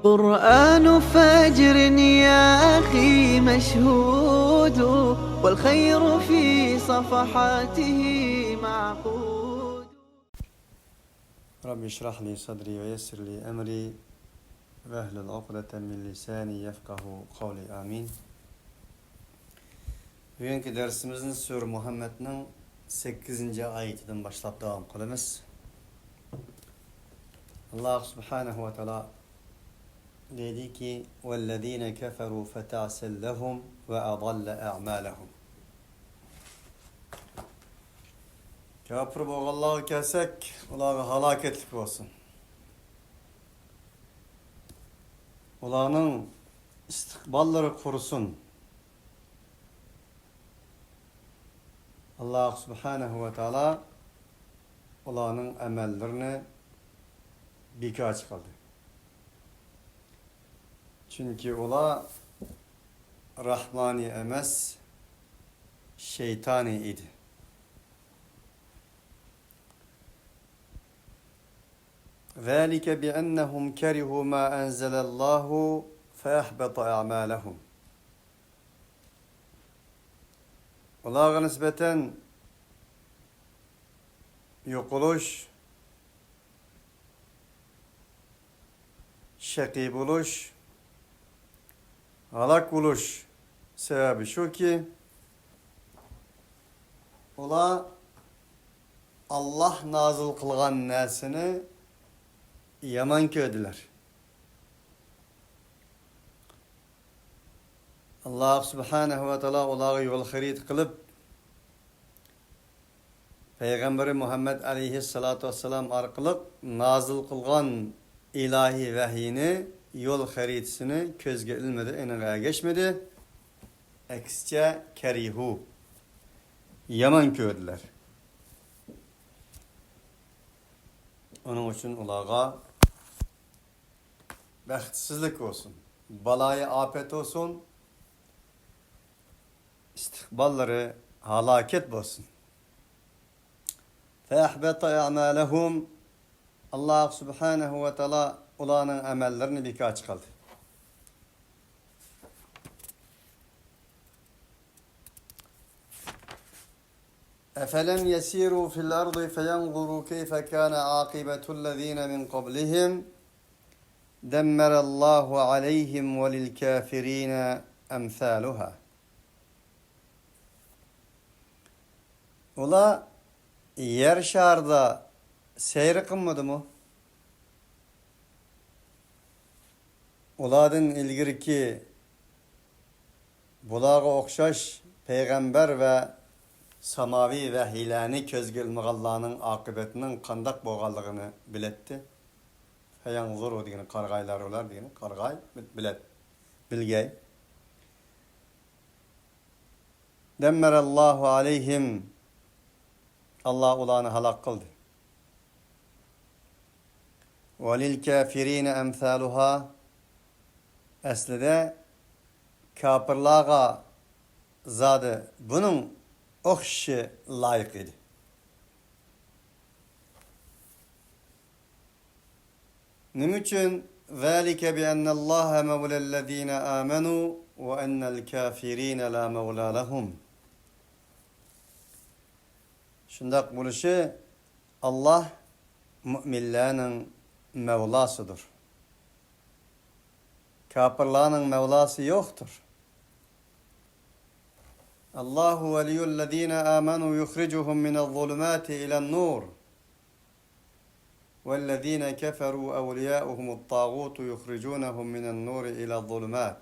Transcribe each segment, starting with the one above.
قرآن فجر يا أخي مشهود والخير في صفحاته معقود. رب اشرح لي صدري ويسر لي أمري واحلل عقدة من lisani yefkahu kavli amin. Bugünkü dersimizin Sure Muhammed'nin 8. ayetinden başlap devam kılımız. Allah subhanahu ve teala dedi ki وَالَّذ۪ينَ كَفَرُوا فَتَعْسَلْ لَهُمْ وَأَضَلَّ أَعْمَالَهُم. Kafir boğallağı kelsek, onları halaketlik olsun. Onların istikbalları kurusun. Allah subhanahu ve teala onların emellerini birkaç kaldı. Çünkü ola Rahmani emez, şeytani idi. ذَٰلِكَ بِأَنَّهُمْ كَرِهُوا مَا أَنْزَلَ اللّٰهُ فَيَحْبَطَ أَعْمَالَهُمْ. Allah'a nispeten yok oluş, şekî buluş, halak buluş sebebi şu ki ola Allah nazil kılgan nesini yaman köydüler. Allah subhanahu ve teala onları yol harit kılıp Peygamberi Muhammed aleyhissalatu vesselam arkalık nazil kılgan ilahi vahyini, yol haritisini közge ilmedi, enine geçmedi. Eksçe kerihu. Yaman köydüler. Onun için ulağa baxtsizlik olsun. Balayı afet olsun. İstikbalları halaket olsun. فَاَحْبَطَ اَعْمَالَهُمْ. Allah subhanahu ve teala olanın emellerini birkaç kaldı. اَفَلَمْ يَسِيرُوا فِي الْأَرْضِ فَيَنْظُرُوا كَيْفَ كَانَ عَاقِبَةُ الَّذ۪ينَ مِنْ قَبْلِهِمْ دَمَّرَ اللّٰهُ عَلَيْهِمْ وَلِلْكَافِر۪ينَ اَمْثَالُهَا. Ola yer şarda seyri kılmadı mı? Oladın ilgirki bulağa okşaş peygamber ve samavi ve hilani közgülmüğallağının akıbetinin kandak boğallığını biletti. Heyan zor diyene kargaylar olar diyene kargay bilet bilgey. Demmerallahu aleyhim. Allah ulanı halak kıldı. Velil kafirine emsaluha. Aslında kafirlağa zadı bunun okşi layık idi. Niçin? Zalike bi enne Allah mevlellezine amenu ve ennel kafirine la mevla lehum. Şundak buluşu Allah müminlerin Mevlasıdır. Kafirlerin Mevlası yoktur. Allahu veliyyullezine amenu yukhricuhum minel-zulumati ilen-nur. Vellezine keferu evliyâuhumut-tâgûtu yukhricuunahum minen-nûri ilel-zulumat.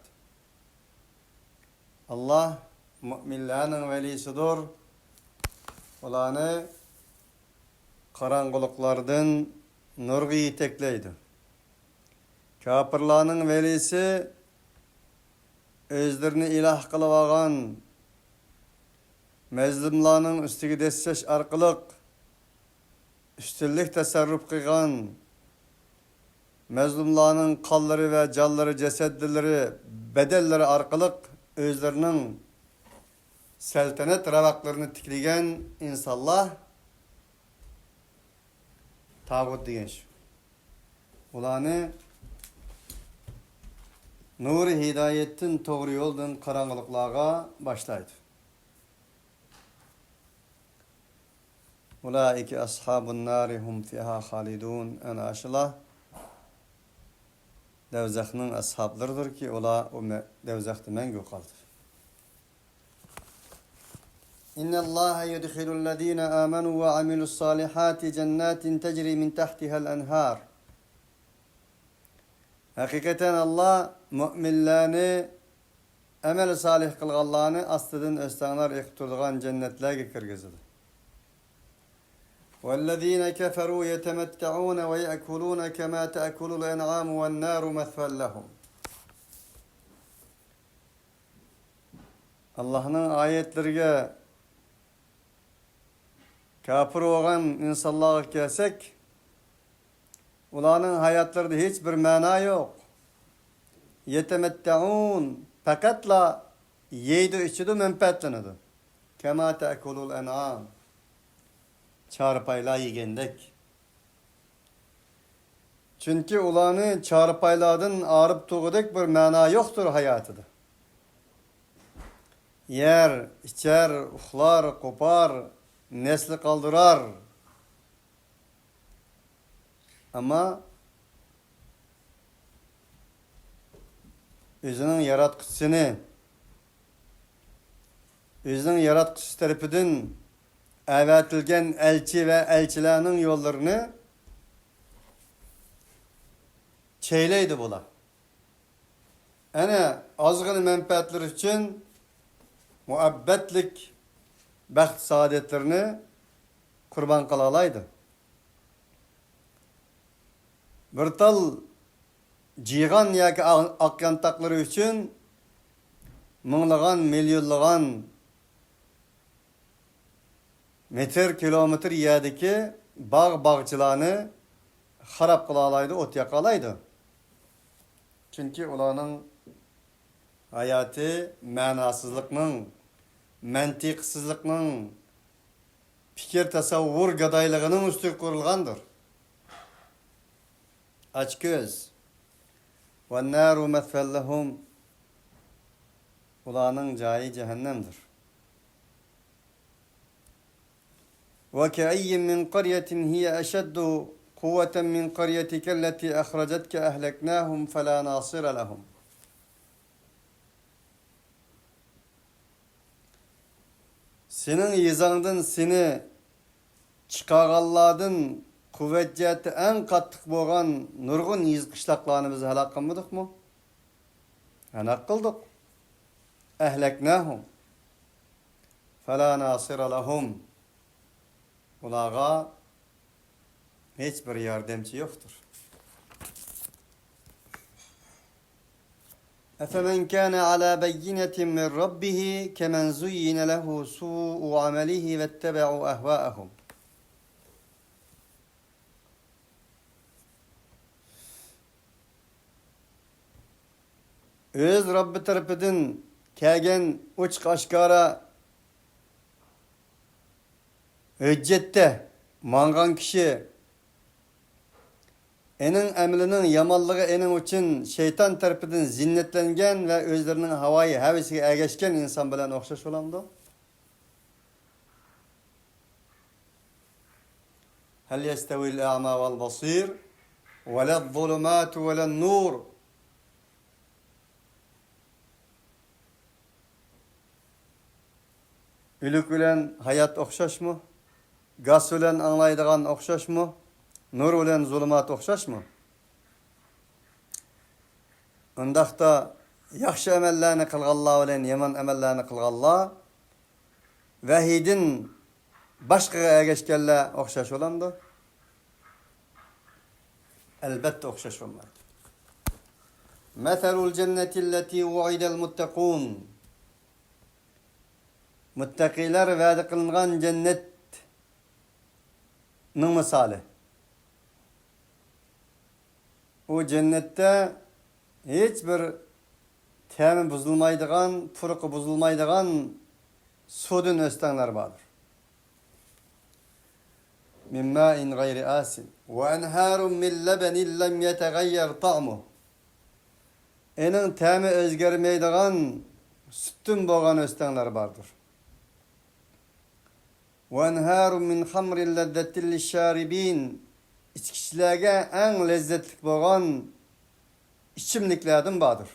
Allah müminlerin velisidir. Olanı karanlıklardan nurga yetekleydi. Kafirlerin velisi özlerini ilah kılıp algan mezlumlarının üstüge desseş arkalık üstünlük tasarruf kıygan mezlumlarının kalları ve canları, cesedleri, bedelleri arkalık özlerinin seltenet ravaklarını tikligen insanlar tağut deyen şu. Ulanı nuri hidayetin doğru yoldan karanlıklığa başlaydı. Ulaike ashabun nari hum fiha halidun. Ana aşıla devzakının ashablarıdır ki ola o devzakta mengü kaldır. İnna Allah yudkhilul-lezina amanu ve amilus-salihati cennetin tecri min tahtiha'l enhar. Hakikaten Allah müminlerini emel salih kılganlarını astıdan östanlar iqturduğan cennetlerge kirgizdi. وَالَّذ۪ينَ كَفَرُوا يَتَمَتَّعُونَ وَيَأْكُلُونَ كَمَا تَأْكُلُ الْاَنْعَامُ وَالنَّارُ مَثْوًى لَهُمْ. Allah'ın ayetlerine kafir olan insanlara gelsek, onların hayatlarında hiçbir mana yok. Yetemette'un, fakatla yeydi içidi menfaatlanıdı. Kema te'kulul en'am. Çarpayla yigendek. Çünkü onların çarpaylardan ağrıp tuğudek bir mana yoktur hayatıda. Yer, içer, uhlar, kopar, nesli kaldırar. Ama özünün yaratkısını, özünün yaratkısı tarafından əvətilgən elçi ve elçilerinin yollarını çeyleydi bula. Yani azgın menfaatler için muhabbetlik bəxt saadetlerini kurban kılalaydı. Bir tal ciğan yaki akyantakları için mınlığan, milyonluğan metr kilometr yerdeki bağ-bağçılarını harap kılalaydı, ot yakalaydı. Çünkü onların hayatı manasızlıkның, mantiqsizlikның, fikir tasavvur gadaylığının üstü kurulgandır. Aç göz. وَالنَّارُ مَثْفَلَّهُمْ. Onların cayı cehennemdir. وَكَأَيٍّ مِّنْ قَرْيَةٍ هِيَ أَشَدُّ قُوَّةً مِّنْ قَرْيَتِكَ الَّتِي أَخْرَجَتْكَ أَهْلَكْنَاهُمْ فَلَا نَاصِرَ لَهُمْ. Senin yizandın seni çıkaralladın kuvvetceti en kattık boğan nurgun yiz kışlaklarını biz helak kılmadık mı? Helak kıldık. Ehleknahum. Fela nasira lahum. Onlara hiçbir yardımcı yoktur. أَفَمَنْ كَانَ عَلَى بَيِّنَةٍ مِّنْ رَبِّهِ كَمَنْ زُيِّنَ لَهُ سُوءُ عَمَلِهِ وَاتَّبَعُوا أَهْوَاءَهُمْ. Öz Rabbi tarafından kelgen uçk aşkara hüccette mangan kişi enin emlinin yamallığı enin için şeytan tarafından zinnetlengen ve özlerinin havayı hevesiga ergeşken insan bilen okşaş olamdı. Hel yestevil a'ma vel basir ve lel zulumatu ve len nur. Ülük bilen hayat okşaş mı? Gaz bilen anlaydıgan okşaş mı? Nur bilen zulümat okşaş mı? Ondaqda yaxşı emellerini kılgallah bilen yaman emellerini kılgallah vahidin başka ergeçkelle okşaş olamdı. Elbette okşaş olmadı. Meselul cennetilleti vu'idel muttakun. Muttakiler vaadi kılınan cennetin misali. O cennette hiçbir temi bozulmaydıgan, fırkı bozulmaydıgan sudun östenler vardır. Min ma'in gayri asin ve enharun min lebenin lem yetegayyer ta'muh. enin təmi özgermeydiğen süttün boğan östenler bardır. وَاَنْهَارٌ مِنْ خَمْرٍ لَذَّةٍ لِلشَّارِب۪ينَ İçkişilerde en lezzetli boğan içimliklerden vardır.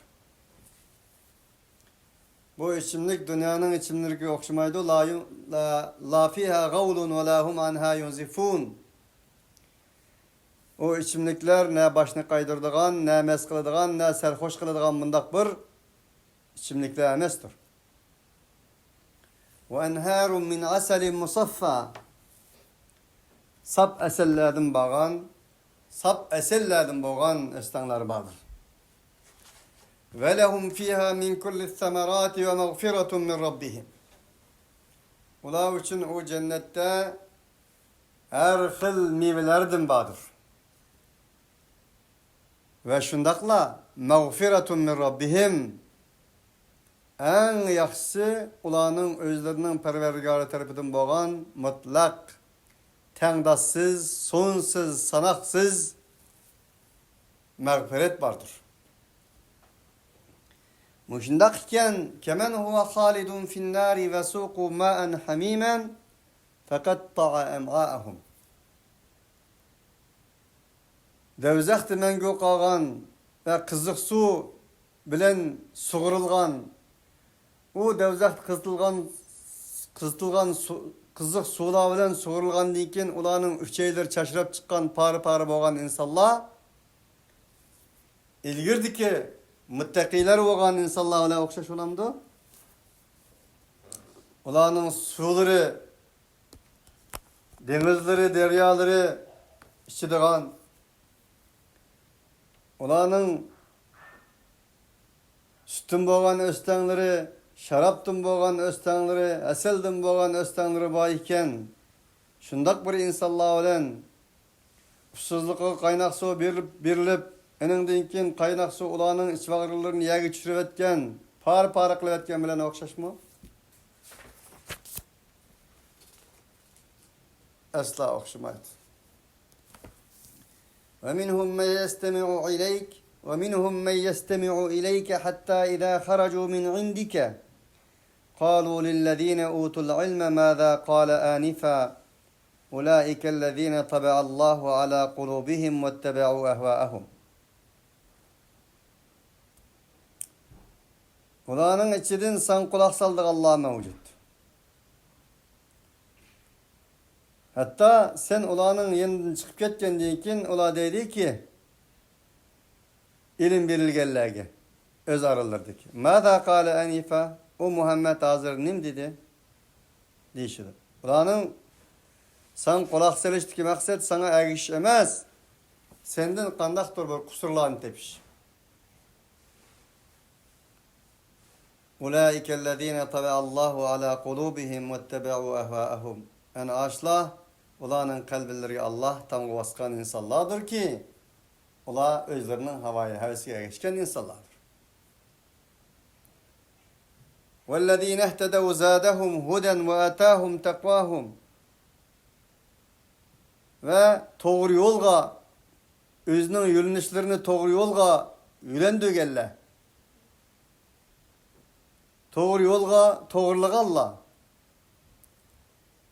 Bu içimlik dünyanın içimlikleri okşamaydı. La fiha gavlun ve lahum anha yunzifun. O içimlikler ne başını kaydırdığan, ne mest kılıdığan, ne serhoş kılıdığan mındak bir içimlikler emestir. Ve enharun min aselin musaffa. Sap esellerden bağan, sap esellerden boğan estanlar vardır. Ve lehum fiha min kulli semerati ve mağfiretun min rabbihim. Ular için o cennette her xil meyvelerden vardır. Ve şundakla mağfiretun min rabbihim en yaxşısı ulanın özlerinin perverdigarı tarafından boğan mutlak, tengdassız, sonsuz, sanaksız mağfiret vardır. Muşundak iken kemen huve halidun fin nari ve suqu ma'en hamimen fekatta'a em'a'ahum. Devzakti mengü qalğan ve kızıq su bilen suğurulğan o devzakt kızılgan kızıq sular bilen suğurulğan diken ulanın üçeyler çaşırap çıkan parı boğan insanlar ilgirdi ki muttaqiler boğan insanlar bilen okşaş olamdı. Ulanın suları, denizleri, deryaları içidiğen ulanın sütün boğan östenleri, şaraptın boğan östenleri, eseldin boğan östenleri bayken şundak bir insanlar bilen usuzluğa kaynak su berilip enindinkin kaynak su ulanın içvağırlarını yegi çürüp etken, par kılıp etken bilen okşaş mı? Asla okşamaydı. وَمِنْهُمْ مَنْ يَسْتَمِعُ إِلَيْكَ وَمِنْهُمْ مَنْ يَسْتَمِعُ إِلَيْكَ حَتَّى إِذَا خَرَجُوا مِنْ عِنْدِكَ قَالُوا لِلَّذ۪ينَ أُوتُوا الْعِلْمَ مَاذَا قَالَ آنِفًا أُولَٰئِكَ الَّذ۪ينَ طَبَعَ اللّٰهُ عَلَى قُلُوبِهِمْ وَاتَّبَعُوا أَهْوَاءَهُمْ. Ulanın içidin san kulak saldık Allah'a mevcut. Hatta sen ulanın yeniden çıkıp ketken deyken ula dedi ki ilim verilgenlerge öz arılardaki. Mâzâ kâle enifa o Muhammed hazır nim dedi deyişidir. Ulanın san kulak seliştiki maksat sana ergiş emez. Senden kandaktır bir kusurlarını tepiş. Ulaikellezîne tabe'allahu ala kulubihim vettebe'u ehvâehum. Yani ağaçla ulanın kalbilleri Allah tam vaskan insanlardır ki ula özlerinin havaya hevesiye geçken insanlardır. وَالَّذ۪ينَ اهْتَدَوْا زَادَهُمْ هُدًا وَاَتَاهُمْ تَقْوَاهُمْ. Ve doğru yolga özünün yürünüşlerini doğru yolga yürendögelle. Doğru yolga doğruluk Allah.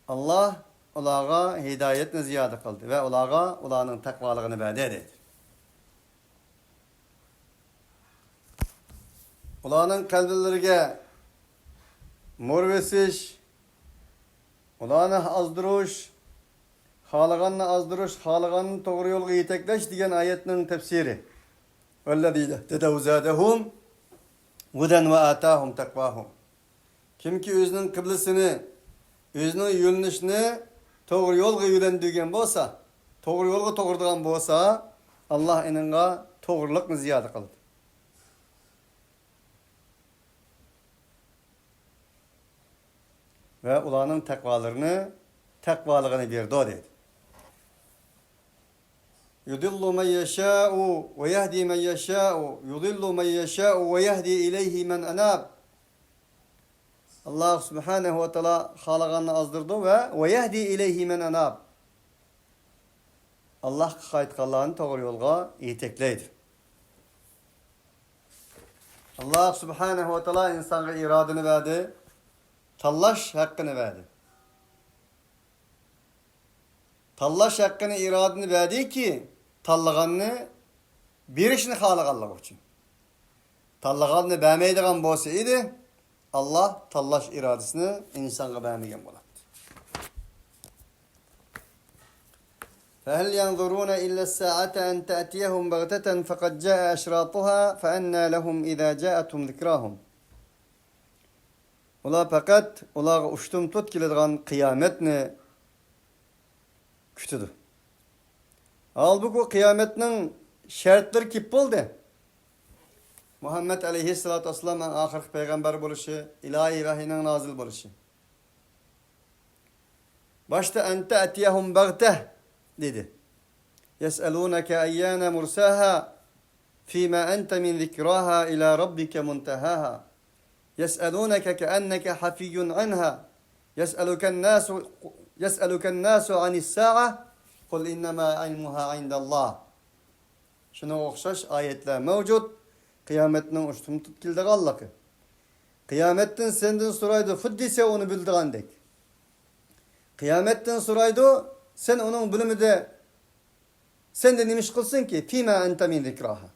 Allah ulağa hidayetini ziyade kıldı ve ulağa ulağının takvalığını bade edir. Ulağının kalbillerine morvesiş, ulağını azdırış, halıganını azdırış, halıganını doğru yolga yetekleş diyen ayetinin tefsiri. وَالَّذ۪ينَ اهْتَدَوْا زَادَهُمْ هُدًا وَآتَاهُمْ تَقْوَاهُمْ. Kim ki özünün kıblesini, özünün yönünüşünü doğru yolga yürendügen bolsa, doğru yolga doğurduğun bolsa, Allah eninga doğrulukni ziyade kıldı. Ve ulanın takvalığını verdi o dedi. Yudillu men yeşâ'u ve yehdi men yeşâ'u, yudillu men yeşâ'u ve yehdi ileyhi men enâb. Allah subhanehu ve teala halağını azdırdı ve yehdi ileyhi men enâb. Allah kayıtkallarını doğru yolga yetekleydi. Allah subhanehu ve teala insana iradını verdi. Tallaş hakkını verdi. Tallaş hakkını iradını verdi ki tallağanını bir işini halıqallığı için. Tallağanını vermeydiğen bolsa idi, Allah tallaş iradesini insana vermegen bolardı. فهل ينظرون إلا الساعة أن تأتيهم بغتة فقد جاء أشراطها فأنى لهم إذا جاءتهم ذكراهم. Ola fakat ola uçtum tut kilediğen kıyametni kütüdü. Halbuki kıyametinin şartları kip oldu. Muhammed aleyhissalatu vesselam'ın ahirki peygamber buluşu, ilahi vahiyinin nazil buluşu. Başta en te'tiyahum bagteh dedi. Yes'elûneke eyyâne mursâhâ fîmâ ente min zikrâhâ ilâ rabbike muntehâhâ. Yes'elûneke keenneke hafiyyun anhâ. Yes'eluken nâsu anis-sâ'a kul innemâ ilmuhâ indallâh. Şuna okşaş ayetler mevcut. Kıyametinin uçtum tutkilde gallakı. Kıyametten senden soraydı, fuddise onu bildirandek. Kıyametten soraydı, sen onun bilimi de sen de nemiş kılsın ki fîmâ ente min zikrâhâ.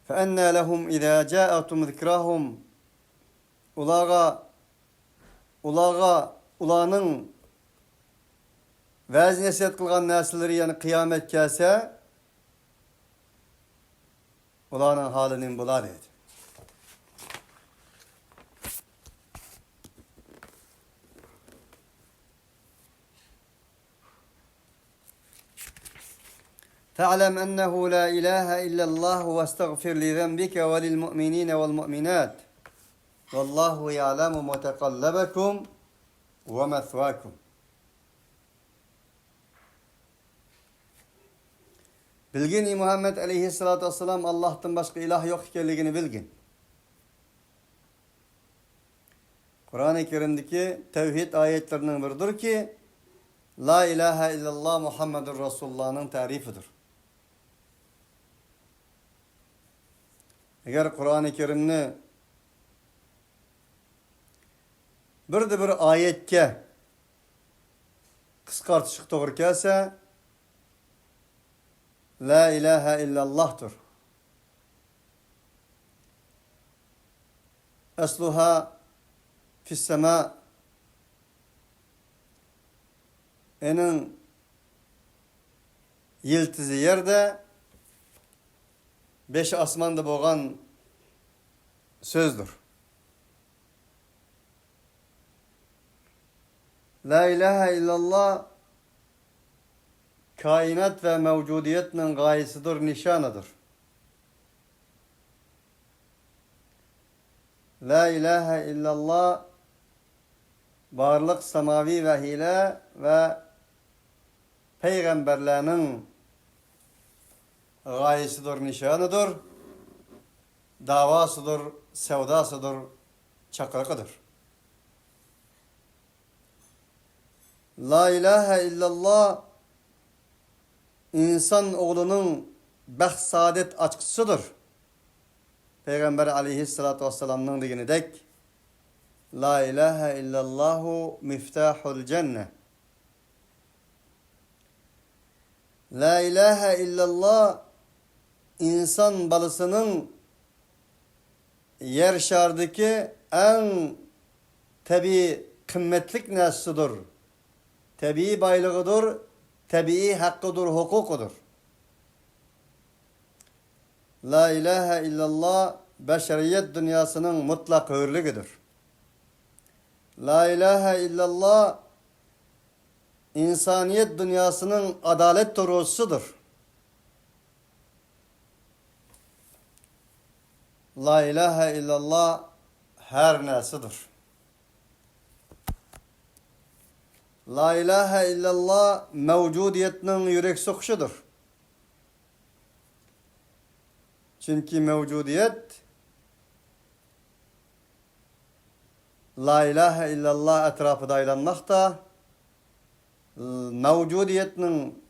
فَاَنَّا لَهُمْ اِذَا جَاءَتُمْ ذِكْرَاهُمْ Ulağının vaaz nasihat kılgan nasilleri yani kıyamet kelse ulağının halinin bula dedi. فَاعْلَمْ أَنَّهُ لَا إِلَٰهَ إِلَّا اللّٰهُ وَاسْتَغْفِرْ لِذَنْبِكَ وَلِلْمُؤْمِنِينَ وَالْمُؤْمِنَاتِ وَاللّٰهُ يَعْلَمُ مُتَقَلَّبَكُمْ وَمَثْوَاكُمْ. Bilgin Muhammed aleyhissalatu vesselam Allah'tan başka ilah yok ikenligini bilgin. Kur'an-ı Kerim'deki tevhid ayetlerinin biridir ki La ilahe illallah Muhammedur Resulullah'ın tarifidir. Eğer Kur'an-ı Kerim'ni bir ayetke kıskartışık doğru kelse La ilahe illallah'tır. Esluha fissema enin yıltısı yerde beş asmanda boğan sözdür. La ilahe illallah kainat ve mevcudiyetinin gayesidir, nişanıdır. La ilahe illallah varlık semavi vahile ve peygamberlerinin gayesidir, nişanıdır. Davasıdır, sevdasıdır, çakırıkıdır. La ilahe illallah insan oğlunun bəxt saadet açıkçısıdır. Peygamber aleyhissalatu vesselam'ın dediğine dek La ilahe illallahu miftahul cennet. La ilahe illallah insan balısının yer şardaki en tabi kıymetlik neslidir. Tabi baylığıdır, tabi hakkıdır, hukukudur. La ilahe illallah beşeriyet dünyasının mutlak hürlüğüdür. La ilahe illallah insaniyet dünyasının adalet doğrusudur. La ilahe illallah her nesidir. La ilahe illallah mevcudiyetinin yürek sokuşudur. Çünkü mevcudiyet La ilahe illallah etrafı daylanmakta. mevcudiyetinin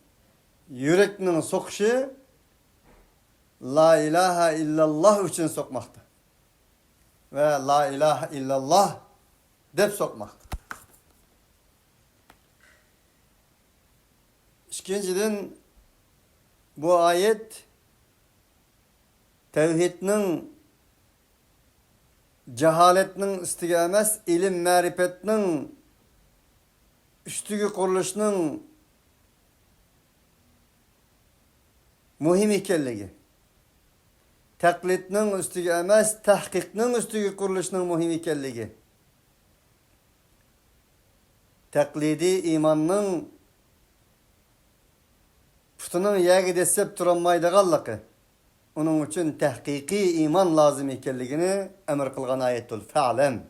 yürekinin sokuşu la ilahe illallah için sokmakta. Ve la ilahe illallah dep sokmakta. İkinciden bu ayet tevhidinin cehaletinin üstüge emas, ilim marifetinin üstüge kuruluşunun muhim ekanligi. Taklitning üstüge emas, tahqiqning üstüge kuruluşunun muhim ekanligi. Taklidi imanning putunun yagi desep turanmaydiganligi. Onun için tahqiqi iman lazım ekanligini emir kılgan ayetül fe'lem.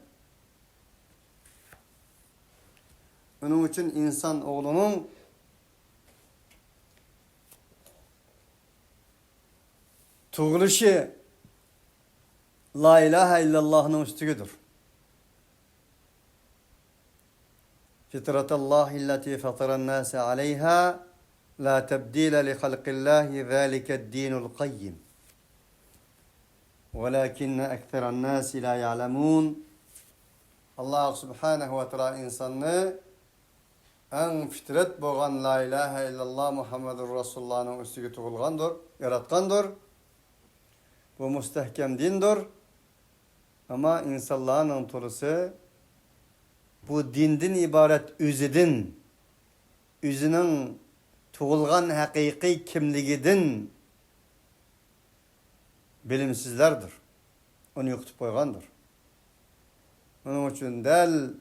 Onun için insan oğlunun tuğuluşu la ilahe illallah'ın üstügüdür. Fitratallahi illati fataran nase aleyha la tebdile li halqillahi zâliket dinul qayyim. وَلَكِنَّ اَكْثَرَ النَّاسِ لَا يَعْلَمُونَ Allah subhanahu ve teala insanı en fitret boğan la ilahe illallah Muhammedur Resulullah'ın üstüge tuğulgandır, yaratkandır. Bu müstehkem dindir. Ama insanların tolusu bu dindin ibaret üzüdün, üzünün tuğulgan hakiki kimligidin bilimsizlerdir. Onu yokutup koygandır. Onun için del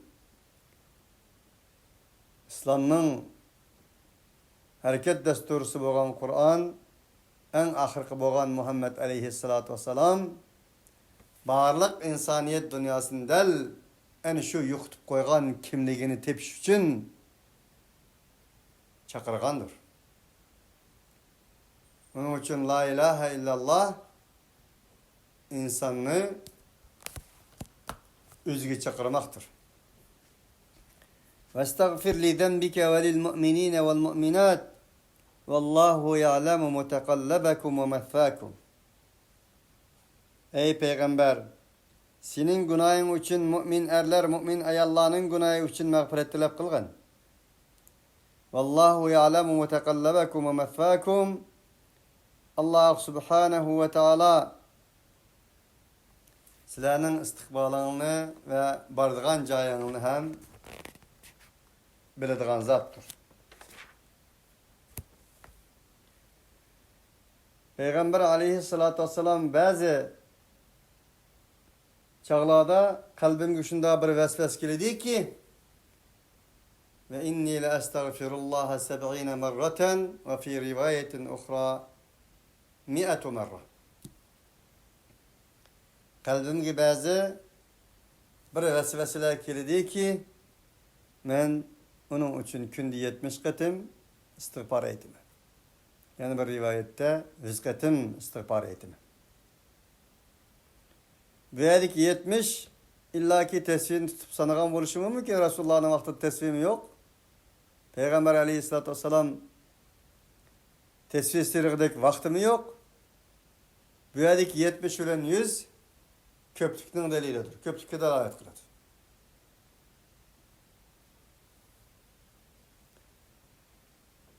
İslam'ın hareket desturusu boğan Kur'an, en ahirki boğan Muhammed aleyhissalatu vesselam, barlık insaniyet dünyasında en şu yokutup koygan kimligini tepiş için çakırgandır. Onun için la ilahe illallah insanı üzgü çakırmaktır. Vestagfir li zenbike ve lil mu'minine vel mu'minat vallahu ya'lemu mutekallabekum ve methvakum. Ey peygamber, senin günahın için mümin erler, mümin ayallarının günahı için mağfiret talep kılgan. Vallahu ya'lemu mutekallabekum ve methvakum. Allah subhanahu ve taala sizlerinin istikbalını ve bardığan cayını hem bilediğin zattır. Peygamber aleyhissalatu vesselam bazı çağlarda kalbim güçünde bir vesves geldi ki ve inni la estağfirullah 70 merraten ve fi rivayetin ukhra 100 merra. Kalbimge bazı bir vesveseler geldi ki men onun için günde 70 katım istiğfar ettim. Yani bir rivayette 100 katım istiğfar ettim. Böyledik 70 illaki tesvim tutup sanıgan buluşumu mu ki Resulullah'ın vakti tesvimi yok. Peygamber aleyhissalatü vesselam tesvim istirgideki vakti mi yok. Böyledik 70 ile 100 köprükün delilidir. Köprük'e delalet kılar.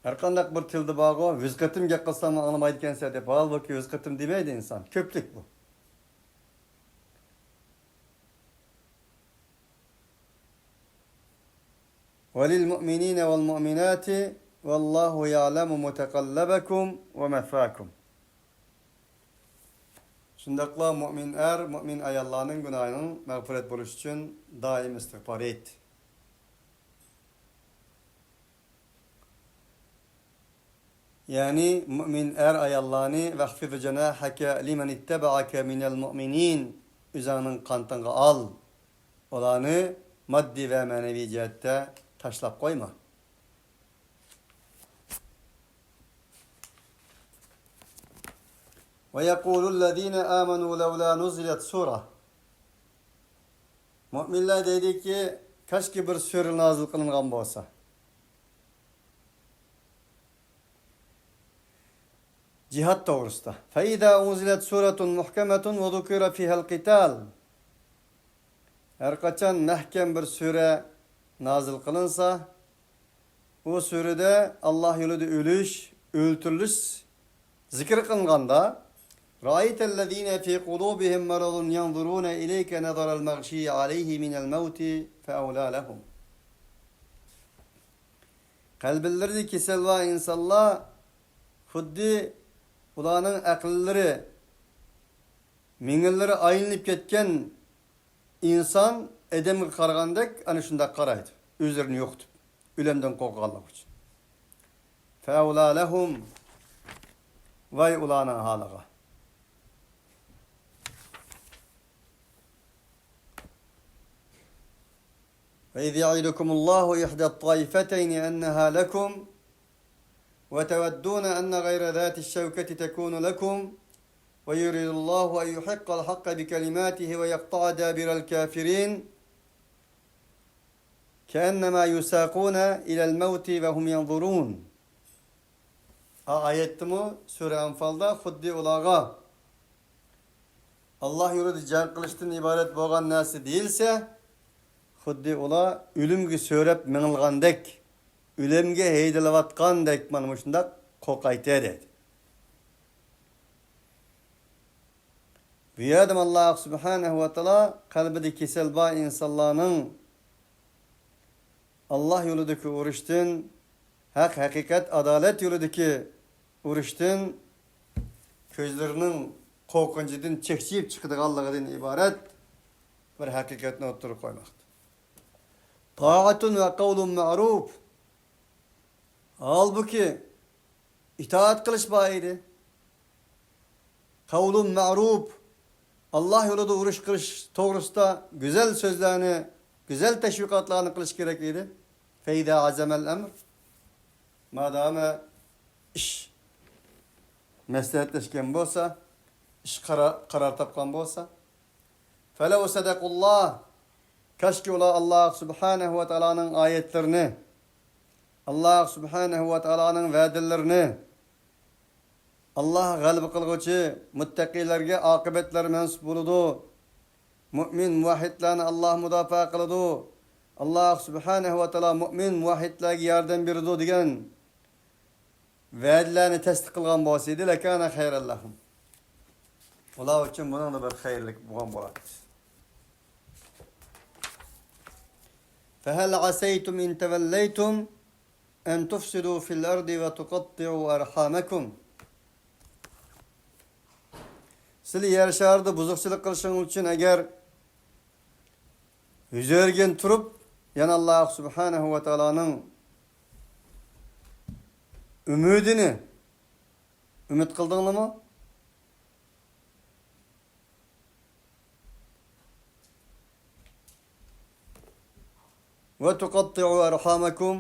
Her kandak bir tildi bağı, 100 katım yakılsam anlamaydı kendisi de. Bağıl bakıyor 100 katım demeydi insan. Köprük bu. وَلِلْمُؤْمِنِينَ وَالْمُؤْمِنَاتِ وَاللّٰهُ يَعْلَمُ مُتَقَلَّبَكُمْ وَمَثْوَاكُمْ. Şundakla mümin er, mümin ayallarının günahının mağfiret buluş için daim istiğfar et. Yani mümin er ayallarını vahfid cenahake limen ittebaake minel mu'minin üzerinin kantını al. Olanı maddi ve manevi cihette taşlap koyma. وَيَقُولُ الَّذ۪ينَ آمَنُوا لَوْلَا نُزِلَتْ سُورَةً. Müminler dedi ki, kaçki bir sure nazil kılıngan bolsa. Cihat doğrusta. فَاِذَا اُنْزِلَتْ سُورَةٌ مُحْكَمَةٌ وَذُكِرَ فِيهَا الْقِتَالِ Her kaçan mehkem bir sure nazil kılınsa, o surede Allah yolunda ölüş, öldürülüş zikir kılganda رَأَيْتَ الَّذ۪ينَ ف۪ي قُلُوبِهِمْ مَرَضٌ يَنْظُرُونَ اِلَيْكَ نَظَرَ الْمَغْشِيِّ عَلَيْهِ مِنَ الْمَوْتِ فَاَوْلَى لَهُمْ Kalbillerde kesel var insanlar huddi ulanın akılları minilleri ayınlıp ketken insan edemi karagandek hani şunda karaydı. Üzerine yoktu. Ülemden korkalmak için. فَاَوْلَى لَهُمْ Vay ulanın halaga. وَاِذْ يَعِدُكُمُ اللّٰهُ اِحْدَى الطَّائِفَتَيْنِ اَنَّهَا لَكُمْ وَتَوَدُّونَ اَنَّ غَيْرَ ذَاتِ الشَّوْكَةِ تَكُونُ لَكُمْ وَيُرِيدُ اللّٰهُ اَنْ يُحِقَّ الْحَقَّ بِكَلِمَاتِهِ وَيَقْطَعَ دَابِرَ الْكَافِرِينَ كَأَنَّمَا يُسَاقُونَ إِلَى الْمَوْتِ وَهُمْ يَنْظُرُونَ Ayette mi? Sure Enfal'da huddi ulağa Allah yolu can kılıçtan ibaret boğan nasi değilse huddi ula ölümge söylep minilgandek ölümge heydilavatgandek manmışında kokayte dedi. Bu yadım Allah subhanahu ve teala kalbide kesel ba insanların Allah yolundaki uğraştın hak, hakikat, adalet yolundaki uğraştın közlerinin korkuncudun çekçiyip çıktığı Allah'ın ibaret bir hakikatini oturup koymaktır. Taatun ve kavlun ma'ruf halbuki itaat kılış bayidi. Kavlun ma'ruf Allah yolunda uğraş kılış doğrusta güzel sözlerini, güzel teşvikatlarını kılış gerekliydi. Feyda azemel emr madame iş meslehetleşken bolsa, iş karar tapkan bolsa felev sedekullah kaşki ola Allah subhanehu ve teala'nın ayetlerini Allah subhanehu ve teala'nın vaadelerini Allah galip kılgıcı muttakilerge akıbetler mensup buludu. Mümin muvahhidlerini Allah müdafaa kılıdu. Allah subhanehu ve teala mümin muvahhidlerge yardım biridu degen vaadelerini tasdik kılgan bolsaydı lekâne hayran lahum. Olar için bunun da bir hayırlık bulgan bolardı. فَهَلْ عَسَيْتُمْ اِنْ تَوَلَّيْتُمْ اَنْ تُفْسِدُوا فِي الْأَرْضِ وَتُقَطِّعُوا أَرْحَامَكُمْ Sizli yer şardı buzukçılık kılışın için eğer yüzörgen turup yana Allah subhanahu ve teala'nın ümidini ümit kıldığını mı? Ve tuqatti'u erhamakum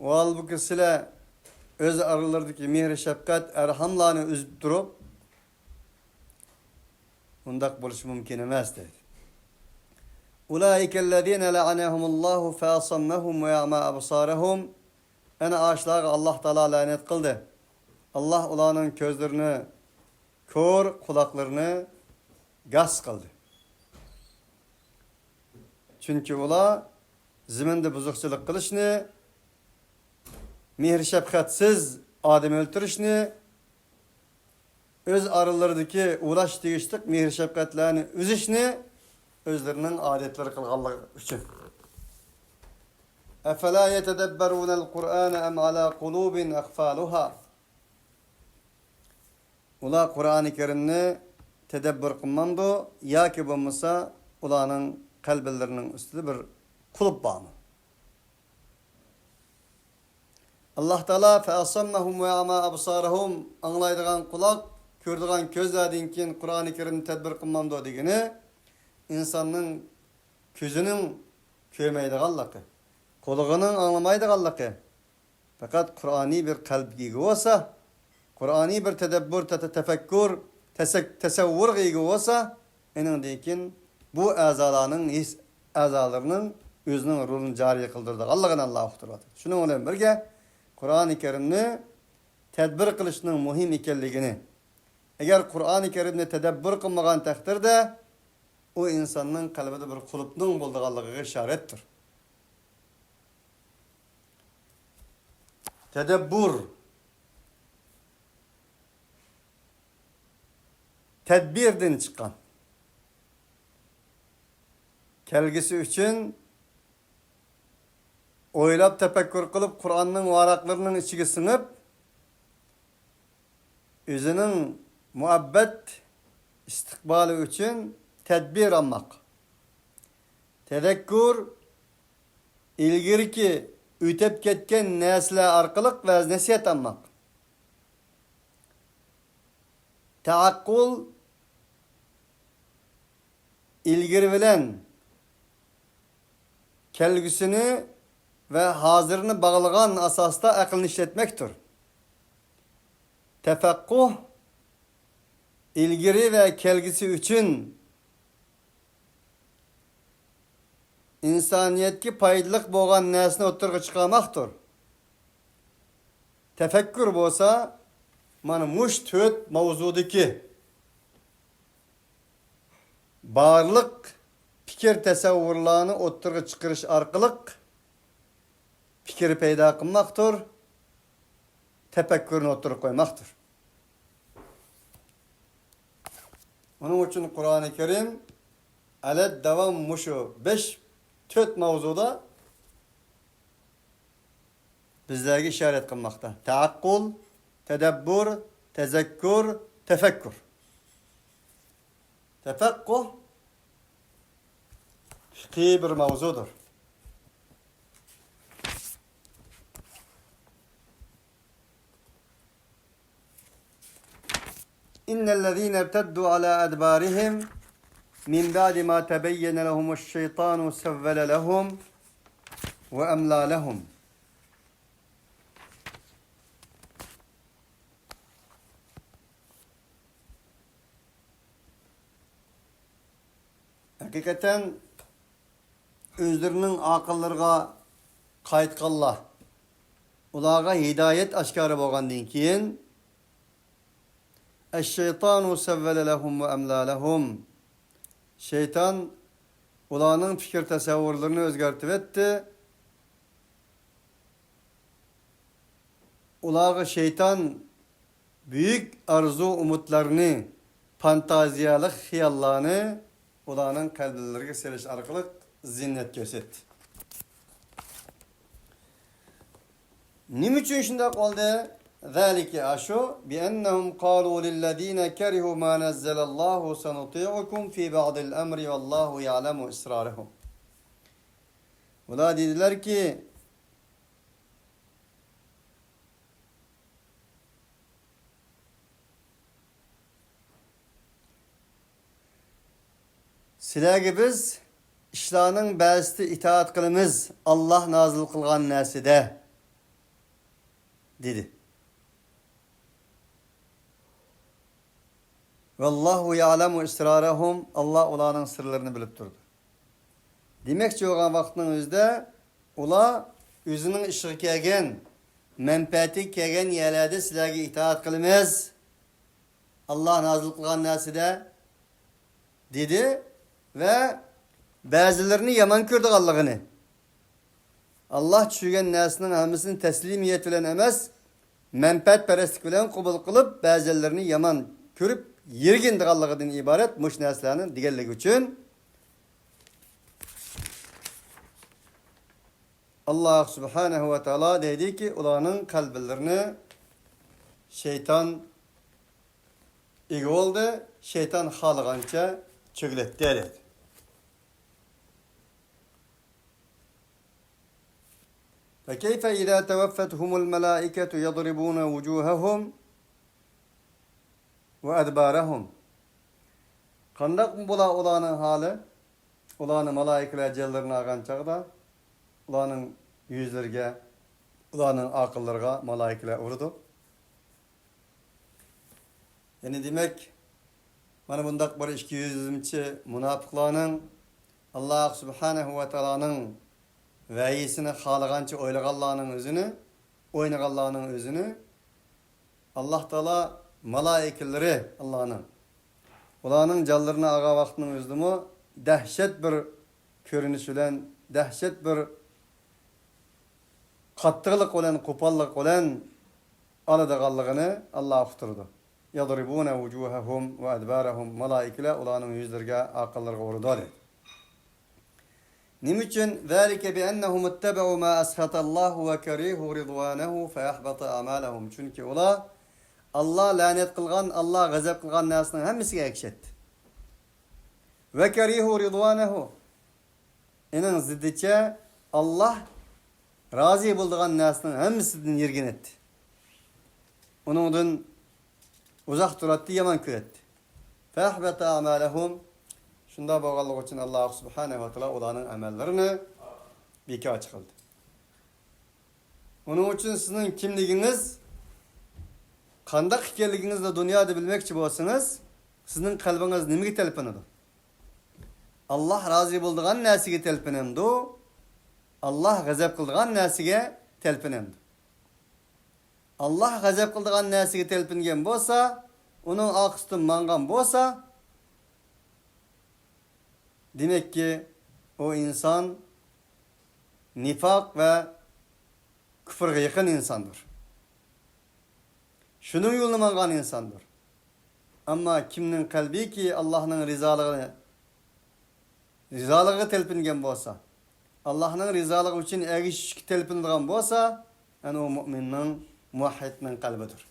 ve halbuki sile öz aralardaki mihri şefkat erhamlarını üzüp durup bundak buluş mümkün emez dedi. Ulaikellezine la'anehumullahu feasammahum ve ya'ma absarahum ana ağaçlar Allah Teala lanet kıldı. Allah onların gözlerini kör, kulaklarını gaz kıldı. Çünkü ola ziminde buzukçılık kılışını, mihri şefkatsiz adem öldürüşünü, öz aralarındaki uğraş değiştik, mihri şefkatlerini üzüşünü, özlerinin adetleri kılganlığı için. اَفَلَا يَتَدَبَّرُونَ الْقُرْآنَ اَمْ عَلَى قُلُوبٍ اَخْفَالُهَا Ula Kur'an-ı Kerim'ni tedebbür kılmandı, ya ki bulmasa ulanın kalbelerinin üstünde bir kulup bağımı. Allah Teala feasammahum ve ama absarahum anlaydıgan kulak, kördügan közlerden Kur'an-ı Kerim'ni tedbir kılmandı degeni insanın közünün köymeydiganlığı, kulağının anlamaydiganlığı. Fakat Kur'an'ı bir kalbi olsa, Kur'an'ı bir tedebbür, tefekkür, tesevvür gibi olsa, enindeyken bu azalarının özünün rolunu cari kıldırdı. Allah'ın Allah'ı tuturdu. Şunun olan birge Kur'an-ı Kerim'ni tedbir kılışının muhim ikenligini Eğer Kur'an-ı Kerim'de tedebbür kılmagan takdirde o insanın kalbide bir kulupnun bulduğu işarettir. Tedebbür, tedbirden çıkan, kelgisi için oylap tefekkür kılıp Kur'an'ın varaklarının içine sınıp özünün muhabbet istikbali için tedbir almak. Tedekkür ilgirki ütep ketken nesle arkalık ve nasihat almak. Taakkul ilgiri bilen kelgüsünü ve hazırını bağlayan asasta aklını işletmektir. Tefekkuh ilgiri ve kelgisi için insaniyetki paydılık boğan nesne oturga çıkamaktır. Tefekkür bolsa mana muş töt mavzudaki barlık fikir tesavvurlarını oturga çıkarış arkalık fikir peyda kılmaktır. Tefekkürünü oturup koymaktır. Onun için Kur'an-ı Kerim alet devam muşu 4 mavzuda bizlerge işaret kılmakta. Taakkul, tedebbür, tezekkür, tefekkür. Tefekkuh fıkhi bir mavzudur. İnnellezîne irteddû alâ edbârihim min ba'di ma tebeyyene lehumu'ş-şeytanu sevvele lehum ve emlâ lehum. Hakikaten özlerinin akıllarga kayıtkallah, ulağa hidayet aşkarı bolgandan keyin eş-şeytanu sevvele lehum ve emlâ lehum. Şeytan ulanın fikir tasavvurlarını özgertip etti. Ulağı şeytan büyük arzu umutlarını, fantaziyalık hiyallarını ulanın kalplerine seriş arkalık zinnet gösterdi. Nim için şundak oldu? Zalike aşu bi ennehum qalu lillezine kerihu ma nazzalallahu sanuti'ukum fi ba'dil emri vallahu ya'lemu israrahum. Ula dediler ki sizlarga biz işlarning ba'zisi itoat qilamiz Allah nazil qilgan narsada dedi. Vallahu ya'lemu israrahum. Allah ularning sirlarini bilib turdi. Demakchi bo'lgan vaqtning o'zida ular o'zining ishiga kelgan, manfaati kelgan yerlarda sizlarga itoat qilamiz. Allah nazil qilgan narsada dedi ve ba'zilarini yomon ko'rdi Allohni. Allah tushirgan narsaning hammasini taslimiyat bilan emas, manfaatparastlik bilan qabul qilib, ba'zilarini yomon ko'rib yergindiğallığından ibaret muş neslenin diğerlik için Allah subhanehu ve teala dedi ki ulanın kalplerini şeytan iyi oldu, şeytan halıgança çögletti dedi. فَكَيْفَ اِذَا تَوَفَّتْهُمُ الْمَلَائِكَةُ يَضْرِبُونَ وُجُوهَهُمْ ve edbarahum. Kandak mı bula ulanın hali? Ulanın malaikeler cellerini ağan çağda, ulanın yüzlerine, ulanın akıllarına malaikeler vurdu. Yani demek, bana bundak bir 200. münafıklarının Allah subhanehu ve teala'nın veyisini halıgança oylagallarının özünü, oynagallarının özünü Allah Teala malaikeleri Allah'ın. Ulanın canlarına ağa vaxtının özlümü dehşet bir görünüş olan, dehşet bir kattılık olan, kupallık olan alıdığallığını Allah uqturdu. Yadribuna vujuhahum ve adbarahum malaikeler ulanın yüzlerine, akıllarına vurdu. Nim için? Zalike bi ennehum ittaba'u ma ashatallahu ve karihu ridwanahu feyahbata amalahum. Çünkü ola Allah lanet kılgan, Allah gazap kılgan nasının hemmisiga ekşetti. Ve karihu ridwanahu. Inin ziddiçe Allah razı bulduğun nasının hemisinden yergin etti. Onundan uzak durattı, yaman küretti. Feyahbata amalahum. Şunda bağlılık için Allah subhanehu ve teala olanın amellerini beka çıkıldı. Onun için sizin kimliğiniz, kandak hikayeliğinizle dünyada bilmek için olsanız, sizin kalbiniz nemeye telpinidir? Allah razı bulduğun nasiga telpinendi. Allah gazap kıldığı nasiga telpinendi. Allah gazap kıldığı nasiga telpingen bolsa, onun akıstın mangan bolsa, demek ki o insan nifak ve küfürge yakın insandır. Şunun yolunu mangan insandır. Ama kimnin kalbi ki Allah'ın rizalığı telpingen bolsa, Allah'ın rizalığı için egiş telpindiğin bolsa, yani o müminin, muvahhidinin kalbidir.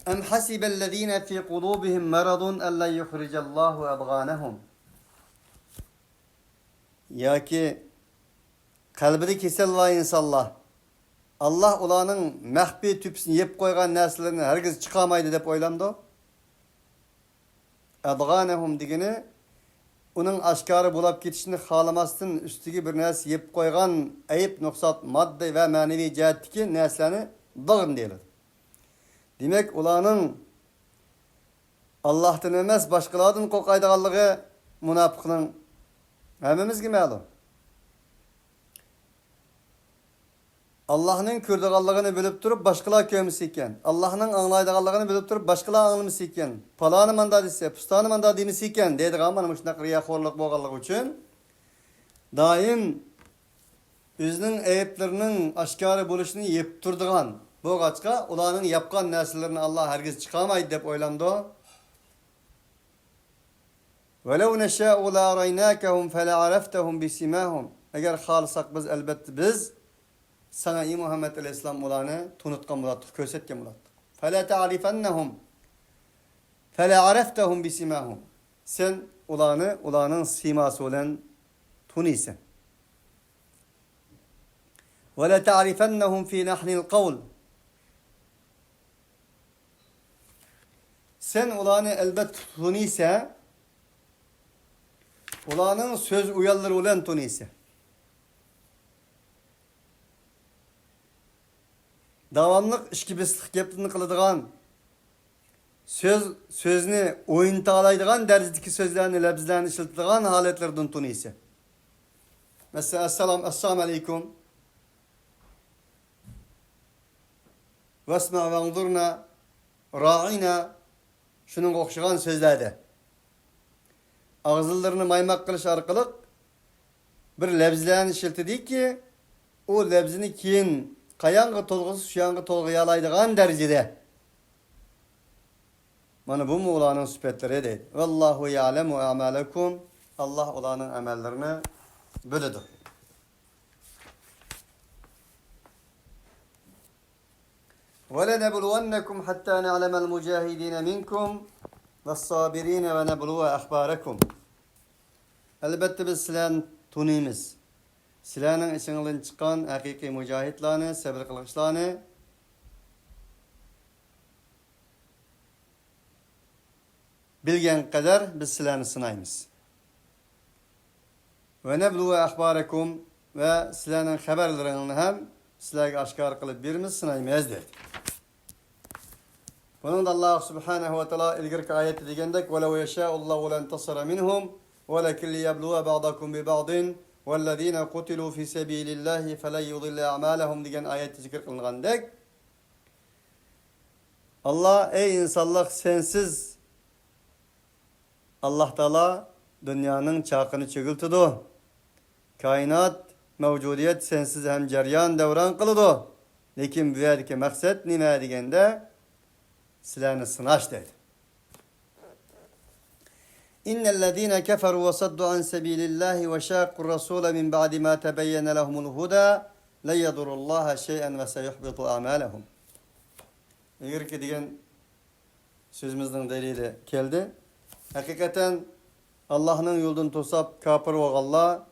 Em hasibellezine fi kulubihim maradun en la yuhricallahu abganahum. Ya ki kalbide kesel var insanlar. Allah ulanın mehbi tüpsünü yep koygan neslerini herkes çıkamaydı dep oylandı. Abganahum digini onun aşkarı bulap ketişini xalamasın üstüge bir nes yep koygan ayıp nuksat madde ve manevi cihetteki neslerini dağın deyildi. Demek ulanın Allah'tan emas başkalardan korkaydıqallığı münafıqның hemmimizge ma'lum. Allah'ın kördüqallığını bilip durup başkalar kömüsü iken, Allah'ın anlaydıqallığını bilip durup başkalar anlamısı iken, palanı manda dese, pustanı manda demisi iken deydiğim mana şundaq riyaxorluq bolganlığı üçün daim özünün ayıplarının aşkarı buluşunu yep turduğan bu kaçka ulanın yapkan nesillerini Allah herkes çıkamaydı dep oylandı. وَلَوْ نَشَاءُ لَاَرَيْنَاكَهُمْ فَلَعَرَفْتَهُمْ بِسِمَاهُمْ. Eğer halsak biz elbette biz sana Muhammed Aleyhisselam ulanı tunutkan bulattık, kösetken bulattık. فَلَا تَعْرِفَنَّهُمْ فَلَعَرَفْتَهُمْ بِسِمَاهُمْ. Sen ulanın siması olan tunisen. وَلَا تَعْرِفَنَّهُمْ فِي نَحْنِ الْقَوْلِ. Sen ulanı elbet tunise, ulanın söz uyarları olan tunise. Davamlık işkibislik yaptığını kılıdığan, sözünü oyuntağılaydığan derzdeki sözlerini, lebzlerini işilttiğin haletlerden tunise. Mesela Esselamu Aleyküm. Vesma ve anzurna, ra'ina. Şunun okşayan sözlerde. Ağızlarını maymak kılış arkalık bir lebzlerini işiltidi ki o lebzini kiyin kayangı tolgusu şuyangı tolguya alaydıgan derecede. Mana bu mu ulanın süpetleri deydi. Vallahu ya'lemu amalakum. Allah ulanın amellerini bölüdür. وَلَنَبْلُوَنَّكُمْ حَتَّى نَعْلَمَ الْمُجَاهِدِينَ مِنْكُمْ وَالصَّابِرِينَ وَنَبْلُوَ أَخْبَارَكُمْ. Elbette biz sizlerin tunimiz. Sizlerin içinden çıkan hakiki mücahitlerini, sabır kılıçlarını bilgen kadar biz sizlerini sınayımız. وَنَبْلُوَ أَخْبَارَكُمْ ve sizlerin haberlerini hem sizlerge aşkar kılıp birimiz sınayımız dedi. Bunun da Allah subhanehu ve teala ilgirki ayeti degendek وَلَوْ يَشَاءُ اللّٰهُ لَنْتَصَرَ مِنْهُمْ وَلَكِنْ لِيَبْلُوَ بَعْضَكُمْ بِبَعْضٍ وَالَّذ۪ينَ قُتِلُوا فِي سَب۪يلِ اللّٰهِ فَلَنْ يُضِلَّ اَعْمَالَهُمْ diyen ayeti zikir kılındek Allah ey insanlık sensiz Allah Teala dünyanın çarkını çögültüdü. Kainat mevcudiyet sensiz hem ceryan devran kılıdı. Lekin bu yerdeki maksat nime degende sizlarni sınaş dedi. İnnellezîne keferu ve saddu an sebilillahi ve şâkkur rasûle min ba'di ma tebeyyene lehumul huda le yedurullaha şey'en ve seyuhbitu a'malehum. Eğer ki degen sözümüzün delili geldi. Hakikaten Allah'ın yoldan tosap kapır oğalla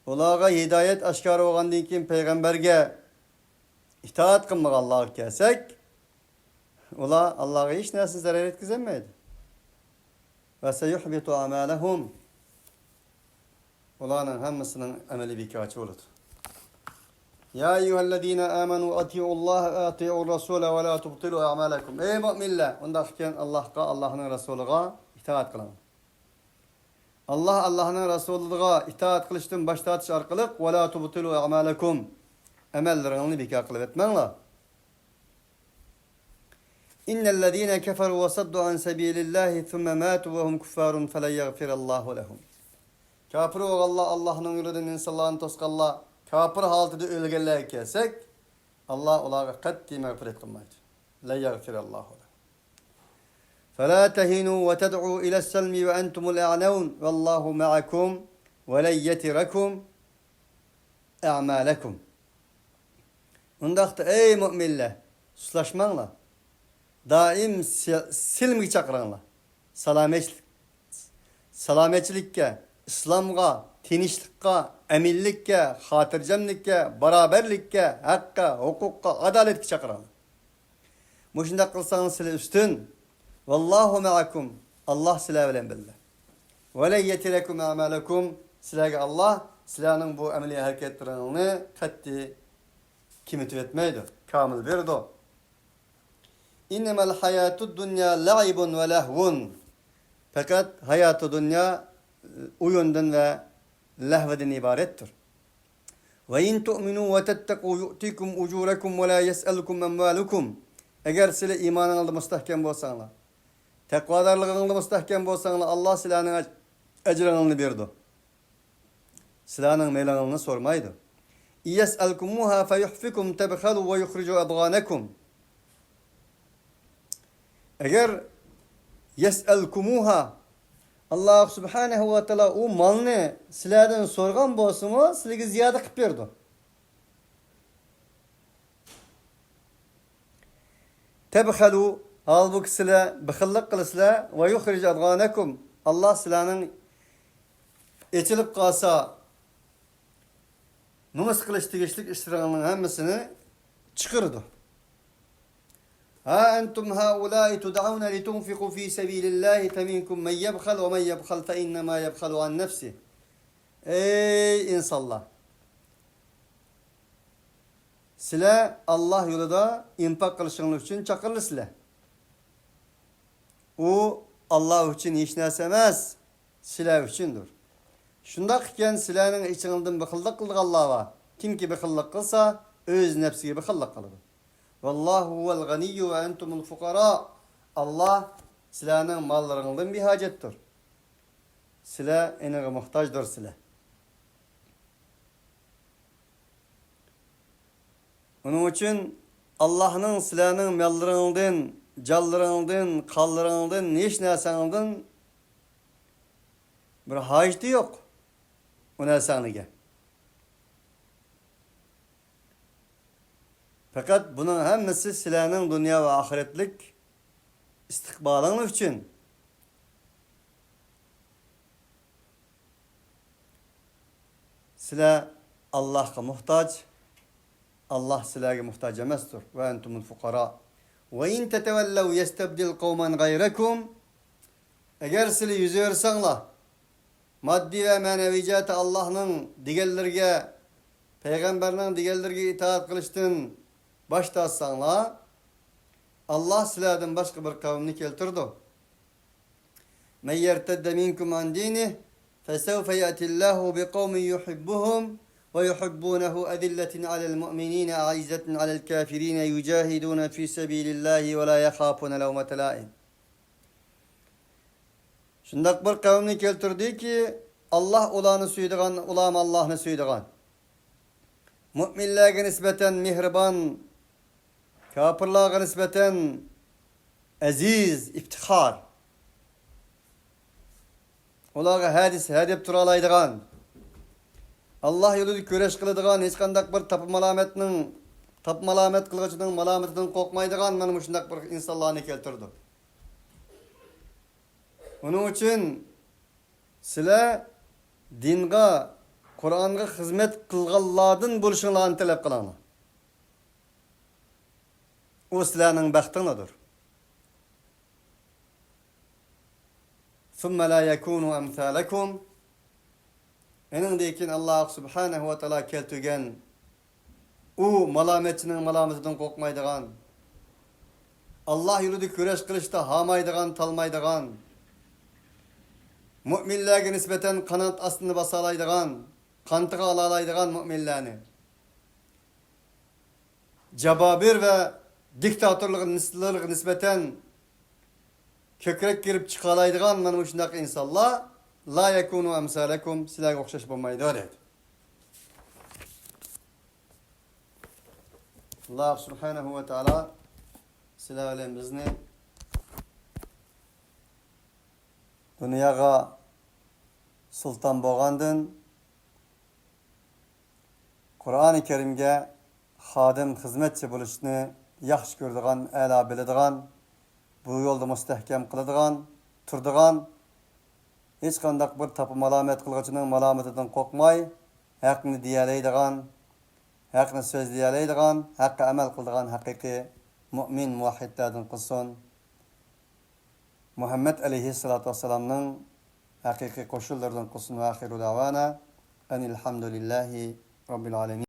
olağa hidayet aşkar oğandan keyin peygamberge itaat kılmak Allah'a kelsek ola Allah'a hiç narsa zarar etkizemeydi. Ve seyuhbitu amalehum. Olanın hamısının ameli bir kaçı olur. Ya eyyühellezine amenu ati'ullaha ve ati'ur rasule ve la tubtilu a'malakum. Ey müminler, ondayken Allah'ın Resulüne itaat kılın. Allah'ın Resulüne itaat kılıştın başta atış arkalık ve la tubtilu a'malakum. Emellerini bir kâkılıp etmenle. İnnellezîne keferu ve saddu an sebilillahi thumme mâtu ve hum kuffarun felen yagfirallahu lehum. Kafir oğalla Allah'ın yolundan insanların toskalla kafir haltıda ölgeler kelsek Allah onlara kat'i mağfiret kılmaydı. La yagfirallahu lehum. فَلَا تَهِنُوا وَتَدْعُوا إِلَى السَّلْمِ وَأَنْتُمُ الْأَعْلَوْنَ وَاللّٰهُ مَعَكُمْ وَلَنْ يَتِرَكُمْ اَعْمَالَكُمْ. Ondaqda ey müminler, suslaşmanla, daim silmi çakranla, salametçilikke, İslamga, tinişlikka, emillikke, hatırcemlikke, beraberlikke, hakka, hukukka, adaletke çakranla. Muşunda kılsanız sile üstün, vallahu me'akum, Allah sile bilen billah. Ve le yetirekum amalakum, silage Allah, silahının bu ameliye hareketlerini kat'i kimi tüvetmeydi. Kamil verdi. İnnemel hayatud dünya la'ibun ve lehvun. Fakat hayatı dünya oyundan ve lehveden ibarettir. Ve in tu'minu ve tettequ yu'tikum ucurakum ve la yes'elukum emvalukum. Eğer sile imanınızda müstahkem bolsanlar, tekvadarlığınızda müstahkem bolsanlar Allah silahının ecranını verdi. Silahının meylanını sormaydı. يَسْأَلْكُمُوهَا فَيُحْفِكُمْ تَبْخَلُوا وَيُخْرِجُوا أَضْغَانَكُمْ. Eğer يَسْأَلْكُمُوهَا Allah Subhanahu ve Teala o malını sizlerden sorgan bolsunmu, sizlere ziyade kıp berdi. Tebhalu halbuki sizler bıxıllık kılısızlar ve yukhricu adghanakum. Allah sizlerin eçilip kalsa numus kılıç tigişlik iştiranının hemmisini çıkırdı. Ha entum haulâi tud'avne litunfiqu fî sebîlillâhi feminkum men yebkhal ve men yebkhal fe innemâ yebkhalu an nefsi. Ey insanlar! Sile Allah yolunda infak kılışınlık için çakırlısılar. O Allah için hiç neyse emez, sile içindir. Şundaqken silenin içinden bıxıllık kıldık Allah'a. Kim ki bıxıllık kılsa öz nefsiga bıxıllık kılır. Vallahu huvel ganiyyu ve entumul fukara. Allah silenin mallarından bir hacettir. Sile enine muhtaçdır sile. Onun için Allah'ın silenin mallarından, callarından, kallarından, hiç nesaninden bir haceti yok. O nesaniga. Fakat bunun hemmesi silenin dünya ve ahiretlik istikbalın için. Sile Allah'a muhtaç, Allah silahı muhtaç emezdir. Ve entumul fukara. Ve in tetevellev yestebdil kavmen gayrekum. Eğer sile yüzü versenler, maddi ve manevicatı Allah'ın digellerine, peygamberinin digellerine itaat kılıştın başta atsanlar, Allah silahdan başka bir kavmini keltirdi. Men yertedde minkum an dinih, fesevfe ya'tillahu bi kavmin yuhibbuhum ويحبونه أذلة على المؤمنين أعزة على الكافرين يجاهدون في سبيل الله ولا يخافون لومة لائم. Şundak bir kavimni keltirdi ki Allah ulanı süydüğün, ulam Allah'ını süydüğün. Müminlerine nispeten mihriban, kafirlerine nispeten aziz, iftihar. Olarga hadis, hadip turalaydıgan. Allah yolunda köreş kılıdıgan, hiç kandak bir tapmalamet kılıcının malametinden korkmaydıgan, mana şundak bir insanlarını keltirdi. Onun için sizler dinge, Kur'an'a hizmet kılganlardan buluşunlarını talep kılana. O sizlerinin baxtınıdır. ثُمَّ لَا يَكُونُوا أَمْثَالَكُمْ. Enindeyken Allah subhanahu wa ta'ala keltügen o malametçinin malametinden korkmaydıgan, Allah yolunda köreş kılıçta hamaydıgan, talmaydıgan, müminlerine nispeten kanat aslını basalaydıgan, kantığı alalaydıgan müminlerini, cebabir ve diktatörlüğün nispeten kökrek girip çıkalaydıgan mana şundaq insanlar la yakunu amsalakum, sizlarga o'xshash bo'lmaydi dedi. Allah subhanahu wa ta'ala sizlar bilan bizni dunyoga sulton bo'lgandan Qur'oni Karimga xodim, xizmatchi bo'lishni yaxshi ko'radigan, a'lo biladigan, bu yo'lda mustahkam qiladigan, turadigan, hech qanday bir tapı malamet qilg'ichining malametidan qo'rqmay, haqni deyalaydigan, haqni so'zlaydigan, haqqa amal qiladigan haqiqiy mu'min muvahhidlardan qilsin. Muhammad alayhissalatu vassalamning haqiqiy qo'shillardan qilsin. Va axiru davana anil hamdulillahi robbil alamin.